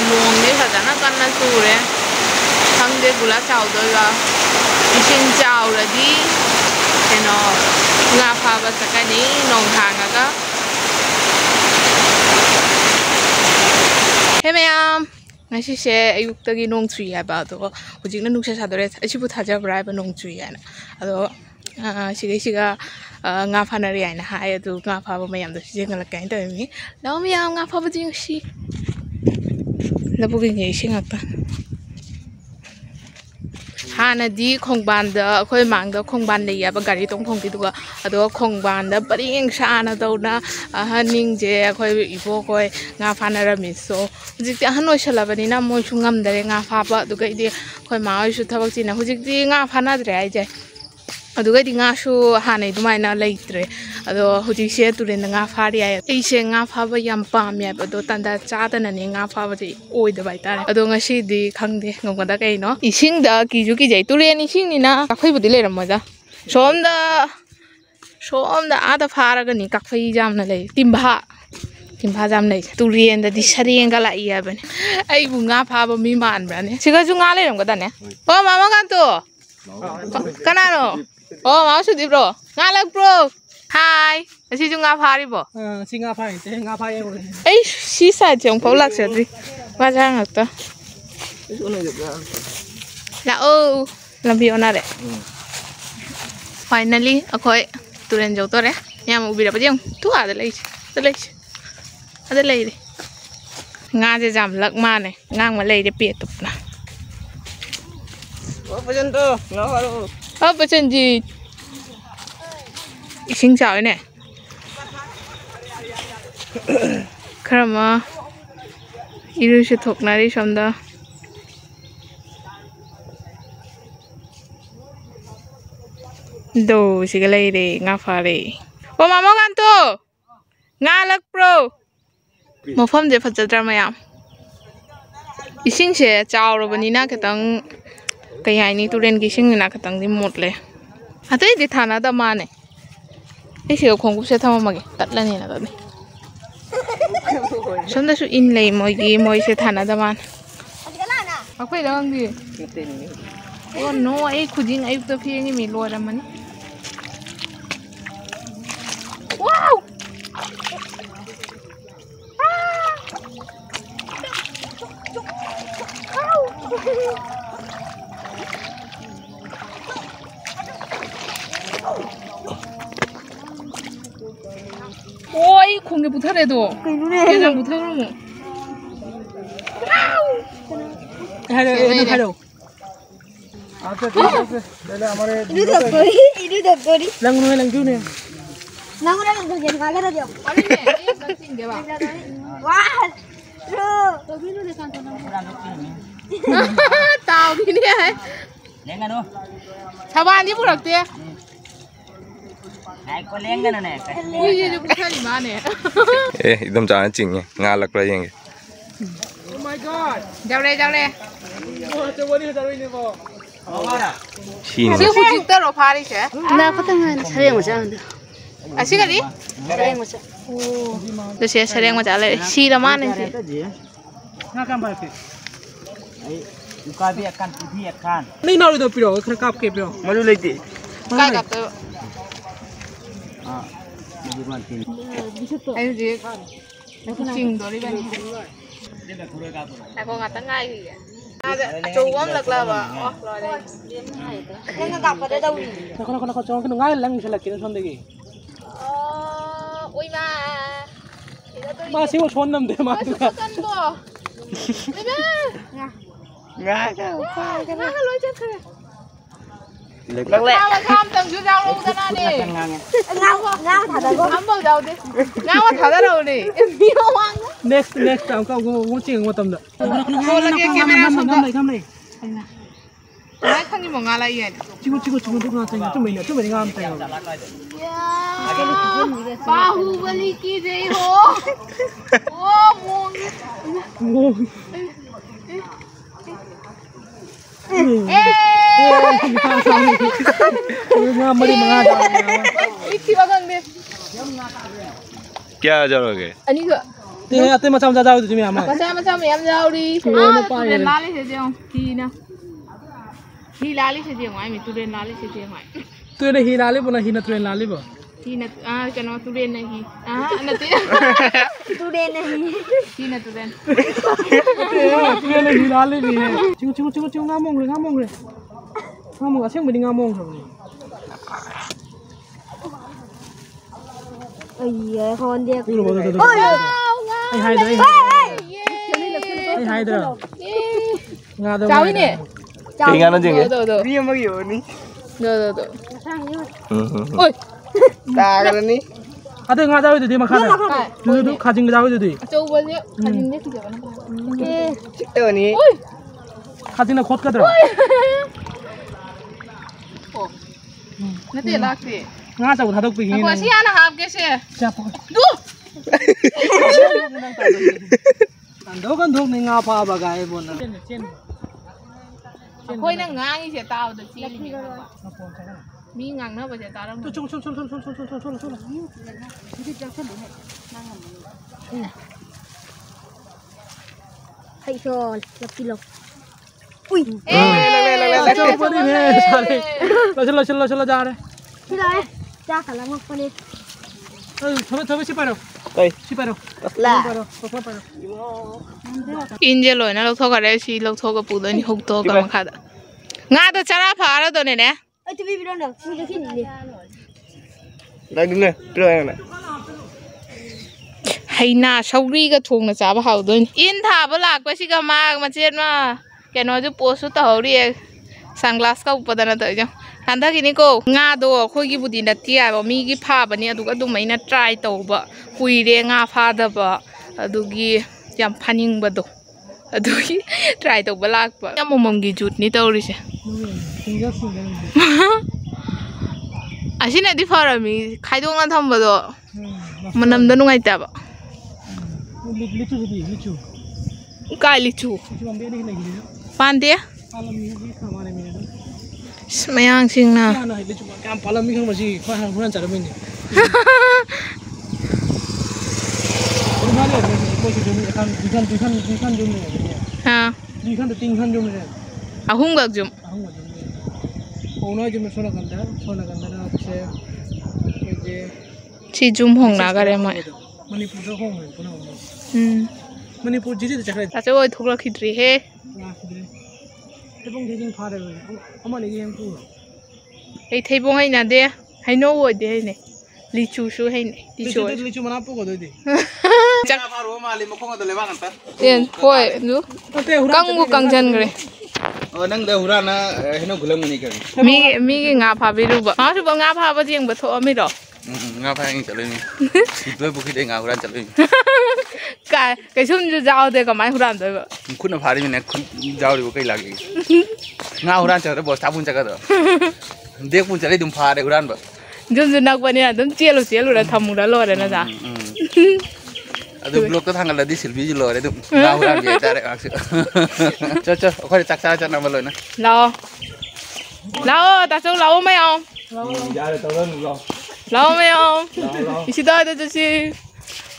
नोंने फजना कन्ना चूरे खंगे गुला चाउदोगा इसिंग चाउरदी केनो nga phaba sakani nong hangaga he mayam ngasi se ayuktagi nong chui haba to hujingna nungsa sadore asibu thajabra ba nong chui ana ado siga nga phanari aina hai adu nga phaba mayam do sijengala kain to mi law mayam nga phaba jing si labugi ngi singakta हानदी खोंगबान अखोय मांग खोंगबान लेब गाड़ी तोंफोंगी खोंगबान परें साना तौना अहनिंजे अखोय इबो कोय nga फानरमिसो हुजिकति अहन ओइसलाबनिना मोइसु ngamdare nga फाबा दुगैदि अखोय माइसु थबक चिना हुजिकति nga फानाद्रे आइजे अदुगैदि nga सु हानै दुमाइना लैत्रे अदो हुजिसे Tourane nga फारि आइ एसे nga फाबा याम पामे अदो तंदा चादनने nga फाबा जे ओइद बाइतारे अदो ngसिदि खंगदे ngोगदा कैनो इसिंगदा किजु किजै तुरेन इसिंगनिना काखैबुदि लेरमजा सोमदा आदा फारगनि काखै जामना लै तिम्भा जाम लै तुरेनदि सरेंगा लाई याबने आइबु nga फाबा मी मानब्राने सिगाजु nga लेरमगदाने ओ मामा कान्तो कनानो ओ माउसुदि ब्रो nga लग ब्रो हाय असी जो nga फारि बो सी nga फाइ ते nga फाइ ए सी साइड जों फौ लाक्सद्रि बाजा ngakta la o lambi onare finally akhoi turen jau tore yam ubira pajeng tu ada lei ada lei nga je jam lak ma ne ngang ma lei de pe tupna o pajan to nga haro o pajan ji ising chao ne karama iru se thoknari somda do sigalai re nga fare o mama kanto nga lak pro mofam je phajadra mayam ising se chawrobani na khatang kai haini turen gi sing na khatang di motle atai di thana da mane ese khonggup se thamamage tatlani na dani somda su in lei moi se thana da man akwai dang di oh no ai khujing ayuk to phiengi mi loramani wow oi 공개 못하래도 그냥 못하면 hello अच्छा ठीक है पहले हमारे इधर दबोरी लंगू ने नांगुरा लंगू के निकाल कर दियो अरे ये गलती है बा वाह तो भी नो देखा तो ताऊ की नहीं है लेंगा no Chhabani पुरखते ai có lén cái này nè ui ये जो पूछा नहीं माने ए एकदम जाना चाहिए nga लग रहा है oh my god जाओ ले तो वो नहीं हटाओ इन्हें वो शीन ये कुछ तरह फारी से ना पता है सरे मचा ऐसी करी सरे मचा ओ तो से सरे मचा ले शीरा माने से ना काम बात ai uka bi akan pudi akan नहीं ना उधर पिरो खर काप के पिरो मजू लेती काय करते हां मुझे मानती ai gì chỉnh đori bani ai có ngắt ngay gì chú uống lực là bà rồi đây nó gặp ở đây đâu nó cho cái ngai lăng sẽ là cái son đấy ui mà siêu son nằm đấy mà cân bò ngai lôi chết thôi lắc lẹ tham tầng chú rau luôn ra đi ngao thả đâu ấm vào đầu đi ngao thả ra đầu đi miêu hoang next tao câu ngô chừng ngô tầm đó cô là cái camera xong ngâm này đấy không như một ngà lại vậy chico đúng ngâm tay chúng mình ngâm tay Baahubali की जय हो ओ मोंग क्या जरूरत है 아니 그 ते अते मचा मचा जाओ तुम्ही आम्हा मचा मैं हम जाओरी तुरेन लाली से जेऊ ही ना ही लाली से जेऊ आई मैं तुरेन लाली से जेऊ आई तू ने ही लाली बना ही न तुरेन लाली बो ही ना कनो तुरेन नहीं नते तुरे नहीं ही ना तुरेन तुरे ने ही लाली भी है चिंगू ngamong रे ngamong aseng mending ngamong rồi iya kon dia ôi hai đứa hai đứa ngà đâu cháu nè Thì ngà nó chừng kìa đi mà kiểu ní rồi ôi ta cái ní à thế ngà đâu thì mà khát à cứ khát chừng đâu thì châu bên nhé khát chừng nhé thì giờ nó ở ní khát chừng là khót cái rồi nó tiền lạc gì ngà cháu thà đốc bình Aku sih anak hap ke sih. siapa Duh. kan dok nih ngapa bagai bon Aku ini ngang sih tahu dah sih ni. Mi ngang na baca tahu. tuh cung hay rồi lập kỷ lục ui coba đi nè lo ra đây thế rồi ra cả là một con đi thôi ship đâu đây ship đâu là Inje loh, na lok thok ada sih lok thok ke pulau ni hok thok ke makada. Nggak ada cara apa tu ni ne? ơi tụi mình đâu đâu mình được cái gì đây đứng này rồi này Hay na sauri ke thong na caba hau tu. In tha balak pasti ke mak macet ma. Keno tu posu tahu dia. Sunglass kau pada na tu je. Nanti gini ko ngado ko gi budi na tia ba mi gi pha ba ni adu ka du mai na try tau ba. Kui re nga pha da ba. Adu gi jam paning ba do. Adu gi try tau balak ba. Jam mom gi jut ni tau ri se. Asin di fara mi khai dong na tham ba do. Manam da nungai ta ba. licu Kai licu. Pan dia? Semayang sing na. licu kan palam ni kan masih faham bukan cara main ni Rumah dia kan jom ni Ha. kan tu tingkan jom ni Ahum gak jum. Ono jom sona kanda na se je Si jum hong na kare mai. Manipur do hong hai puna Manipur jiji tu cakap Tapi oi thok la khidri he. Tebong jiji phare ama ni yang tu Ei thei bong hai na de. Hai no oi de ne. Licu su hai ne. licu mana apa kau tu Chak Ten hoi nu. Kang bu kang jan gre. Nang dah huran na hino gulam ni kan. Mi nga pha bi ru ba. Ma su ba nga pha ba jeng ba tho mi do. Nga pa yang chaloi ni. Sipoi bukit nga huran chaloi. Cái sum ju jao de ka mai huran do ba. Khun na phari ni khun jao ri kai lagi. Nga huran chal bo sabun chaka do. Dek pun chalai dum phare huran ba. Jum ju nak ba ni dum chelu la thamu da lo de na ja. Adu blok tu tanggal lagi silbi je lo, itu ngau huran dia cari maksud. Cocok, kau ada caksa caksa nama lo na. Lao, ta su lao mai không? Jadi tahu kan lo. Lao mai không? Isi đó tôi chỉ.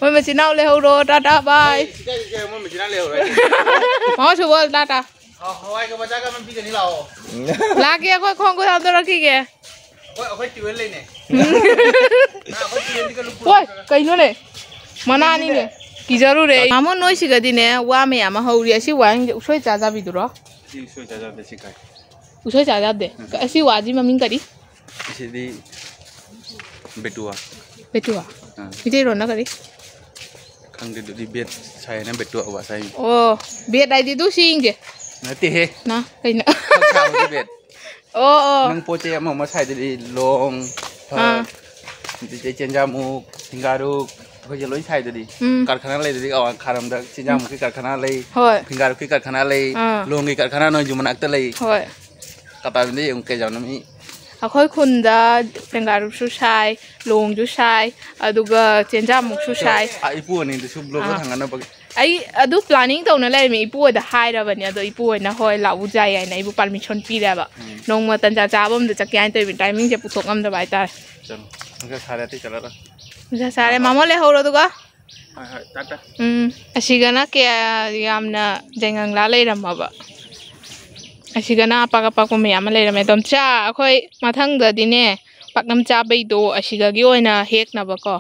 Ôi mà chỉ nào leo rồi, ta bye. Kita mau macam mana lewat? Mau coba ta. Hawaii kau baca kan mesti ni lau. Lagi aku không có tham tôi lagi kìa. Kau tiwel ni ne. Ôi, cái nữa này. Mana ni ne? Kỳ giờ rồi. Mà nói gì cái gì nè, qua mẹ mà hầu đi, xí qua anh usoy cha cha bị đuổi. Usoy cha cha besi kai. Usoy cha cha de. Xí qua gì mà mình cái đi? Isi di betua. Betua. Itu rồi nó cái đi. Kang di bed saya na betua awak saya. Oh, bed đây đi tu sing je. Nanti he. Nah, cái nữa. Kau di bed. Oh. Nang poce mau saya di long. Di cenjamu tinggaru. Kau jaloi saya tadi. Karkhana lay tadi awak karam dah cenjamu ki karkhana lay. Tinggaru ki karkhana lay. Long ki karkhana no cuma nak lay. Kata benda yang kerja nami. Aku kunda tinggaru susai, long susai, aduga cenjamu susai. Ibu ni tu sublok tu tangan apa? Ai adu planning tahu na leh, ibu ada hai dah banya, adu ibu na hoi lau jaya na ibu permission pi dah ba. Nong ma tanja jawab tu cakap yang tu timing je putok am dah baik tar. Chalo, mungkin sehari tu cakap lah. Mungkin sehari mama leh horo tu ka? ꯑꯁꯤꯒꯅ ꯀꯌꯥ ꯌꯥꯝꯅ ꯖꯩꯉꯪꯂꯥ ꯂꯩꯔꯝꯃꯕ ꯑꯁꯤꯒꯅ ꯑꯄꯥꯛ ꯑꯄꯥꯛꯄ ꯃꯌꯥꯝ ꯑꯃ ꯂꯩꯔꯝꯃꯦ ꯑꯗꯨꯝ ꯑꯩꯈꯣꯏ ꯃꯊꯪꯗꯗꯤꯅꯦ ꯄꯥꯛꯅꯝ ꯆꯥꯕꯩꯗꯣ ꯑꯁꯤꯒꯒꯤ ꯑꯣꯏꯅ ꯍꯦꯛꯅꯕꯀꯣ